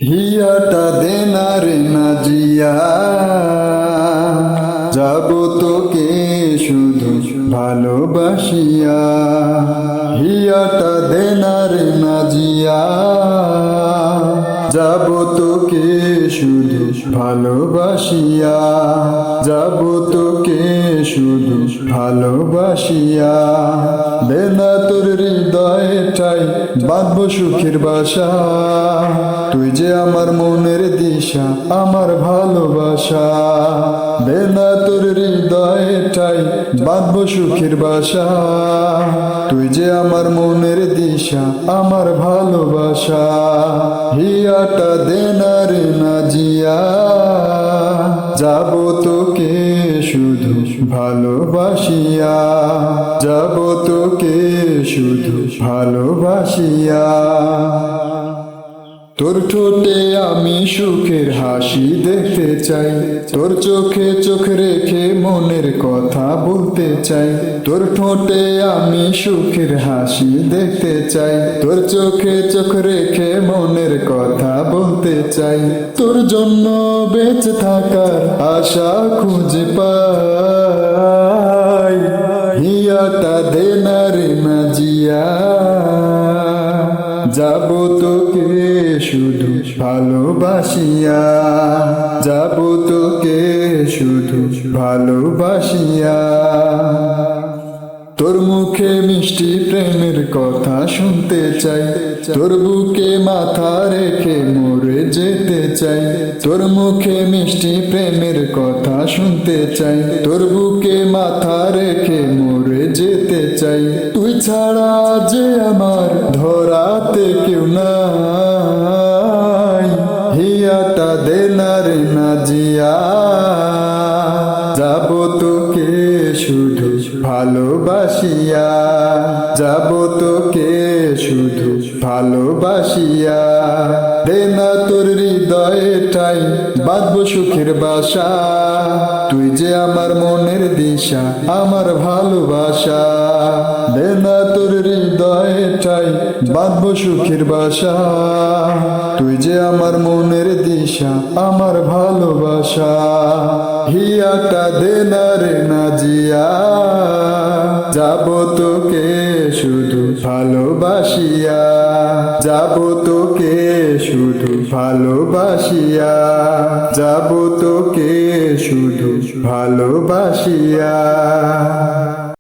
হিয়াটা দেনা রে নাজিয়া, যাব তোকে শুধু ভালোবাসিয়া। হিয়াটা দেনা রে নাজিয়া, যাব তোকে শুধু ভালোবাসিয়া। যাব তোকে শুধু ভালোবাসিয়া। দেনা তোর হৃদয়টাই বাঁধবো সুখের বাসা। তুই যে আমার মনের দিশা, আমার ভালোবাসা। দেনা তোর হৃদয়টাই বাঁধবো সুখের বাসা। তুই যে আমার মনের দিশা, আমার ভালোবাসা। হিয়াটা দেনা রে নাজিয়া, যাব তোকে শুধু ভালোবাসিয়া। যাব তোকে শুধু ভালোবাসিয়া। তোর ঠোঁটে আমি সুখের হাসি দেখতে চাই, তোর চোখে চোখ রেখে মনের কথা বলতে চাই। তোর ঠোঁটে আমি সুখের হাসি দেখতে চাই, তোর চোখে চোখ রেখে মনের কথা বলতে চাই। তোর জন্য বেঁচে থাকার আশা খুঁজে পাই। হিয়াটা দেনা রে নাজিয়া, যাব তোকে শুধু ভালোবাসিয়া। যাব তোকে শুধু ভালোবাসিয়া। তোর মুখে মিষ্টি প্রেমের কথা শুনতে চাই, তোর বুকে মাথা রেখে মরে যেতে চাই। তোর মুখে মিষ্টি প্রেমের কথা শুনতে চাই, তোর বুকে মাথা রেখে মরে যেতে চাই। তুই ছাড়া যে আমার ধরাতে কেউ নাই। হিয়াটা দেনা রে নাজিয়া, যাব তোকে শুধু ভালোবাসিয়া। যাব তোকে শুধু ভালোবাসিয়া। দেনা তোর হৃদয়টাই বাঁধবো সুখের বাসা। তুই যে আমার মনের দিশা, আমার ভালোবাসা। দেনা তোর হৃদয়টাই বাঁধবো সুখের বাসা। তুই যে আমার মনের দিশা, আমার ভালোবাসা। হিয়াটা দেনা রে নাজিয়া, যাব তোকে শুধু ভালোবাসিয়া। যাব তোকে শুধু ভালোবাসিয়া। যাব তোকে শুধু ভালোবাসিয়া।